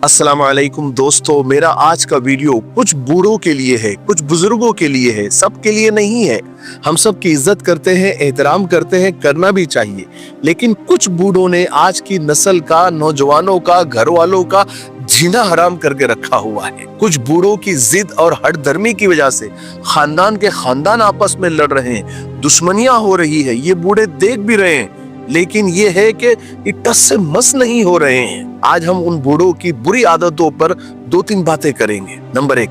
अस्सलाम वालेकुम दोस्तों, मेरा आज का वीडियो कुछ बूढ़ों के लिए है, कुछ बुजुर्गों के लिए है, सबके लिए नहीं है। हम सब की इज्जत करते हैं, एहतराम करते हैं, करना भी चाहिए। लेकिन कुछ बूढ़ों ने आज की नस्ल का, नौजवानों का, घर वालों का जीना हराम करके रखा हुआ है। कुछ बूढ़ों की जिद और हठधर्मी की वजह से खानदान के खानदान आपस में लड़ रहे हैं, दुश्मनियां हो रही है। ये बूढ़े देख भी रहे हैं, लेकिन ये है कि ये टस से मस नहीं हो रहे हैं। आज हम उन बूढ़ों की बुरी आदतों पर 2-3 बातें करेंगे। नंबर 1,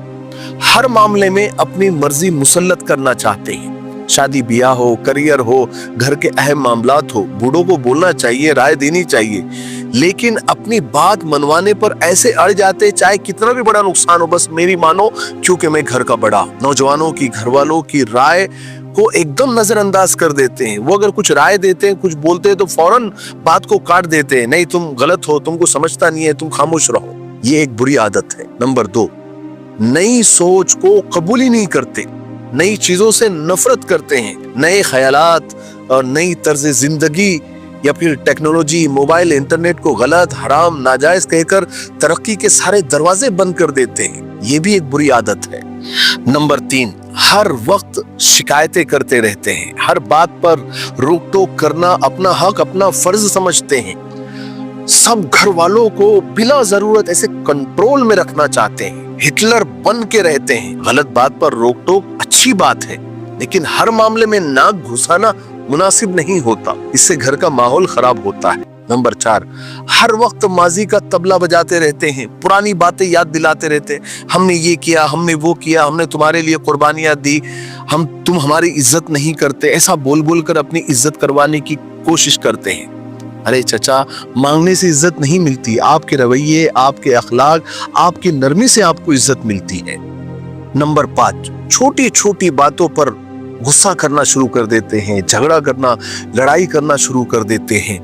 हर मामले में अपनी मर्जी मुसल्लत करना चाहते हैं। शादी ब्याह हो, करियर हो, घर के अहम मामलात हो, बूढ़ों को बोलना चाहिए, राय देनी चाहिए, लेकिन अपनी बात मनवाने पर ऐसे अड़ जाते, चाहे कितना भी बड़ा नुकसान हो, बस मेरी मानो क्योंकि मैं घर का बड़ा। नौजवानों की, घर वालों की राय को एकदम नजरअंदाज कर देते हैं। वो अगर कुछ राय देते हैं, कुछ बोलते हैं तो फौरन बात को काट देते हैं। नहीं, तुम गलत हो, तुमको समझता नहीं है, तुम खामोश रहो। ये एक बुरी आदत है। नंबर 2, नई सोच को कबूल ही नहीं करते, नई चीजों से नफरत करते हैं। नए ख्यालात और नई तर्ज जिंदगी या फिर टेक्नोलॉजी, मोबाइल, इंटरनेट को गलत, हराम, नाजायज कहकर तरक्की के सारे दरवाजे बंद कर देते हैं। ये भी एक बुरी आदत है। नंबर 3, हर वक्त शिकायतें करते रहते हैं। हर बात पर रोक टोक करना अपना हक, अपना फर्ज समझते हैं। सब घर वालों को बिला जरूरत ऐसे कंट्रोल में रखना चाहते हैं, हिटलर बन के रहते हैं। गलत बात पर रोक टोक अच्छी बात है, लेकिन हर मामले में नाक घुसाना मुनासिब नहीं होता। इससे घर का माहौल खराब होता है। नंबर 4, हर वक्त माजी का तबला बजाते रहते हैं, पुरानी बातें याद दिलाते रहते हैं। हमने ये किया, हमने वो किया, हमने तुम्हारे लिए कुर्बानियां दी, तुम हमारी इज्जत नहीं करते, ऐसा बोल बोल कर अपनी इज्जत करवाने की कोशिश करते हैं। अरे चचा, मांगने से इज्जत नहीं मिलती। आपके रवैये, आपके अखलाक, आपकी नरमी से आपको इज्जत मिलती है। नंबर 5, छोटी छोटी बातों पर गुस्सा करना शुरू कर देते हैं, झगड़ा करना, लड़ाई करना शुरू कर देते हैं,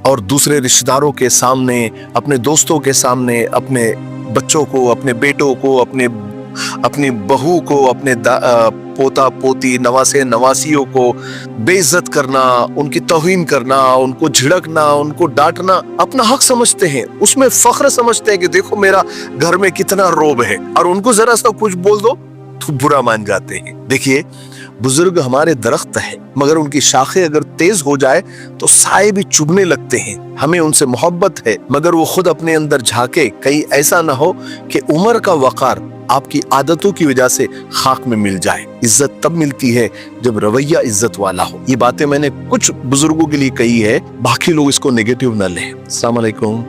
और दूसरे रिश्तेदारों के सामने, अपने दोस्तों के सामने, अपने बच्चों को, अपने बेटों को, अपनी बहू को, अपने पोता पोती, नवासे नवासियों को बेइज्जत करना, उनकी तौहीन करना, उनको झिड़कना, उनको डांटना अपना हक समझते हैं। उसमें फख्र समझते हैं कि देखो मेरा घर में कितना रोब है, और उनको जरा सा कुछ बोल दो तो बुरा मान जाते हैं। देखिए, बुजुर्ग हमारे दरख्त है, मगर उनकी शाखें अगर तेज हो जाए तो साए भी चुभने लगते हैं। हमें उनसे मोहब्बत है, मगर वो खुद अपने अंदर झांके, कहीं ऐसा ना हो कि उम्र का वकार आपकी आदतों की वजह से खाक में मिल जाए। इज्जत तब मिलती है जब रवैया इज्जत वाला हो। ये बातें मैंने कुछ बुजुर्गों के लिए कही है, बाकी लोग इसको नेगेटिव न लें। अस्सलाम वालेकुम।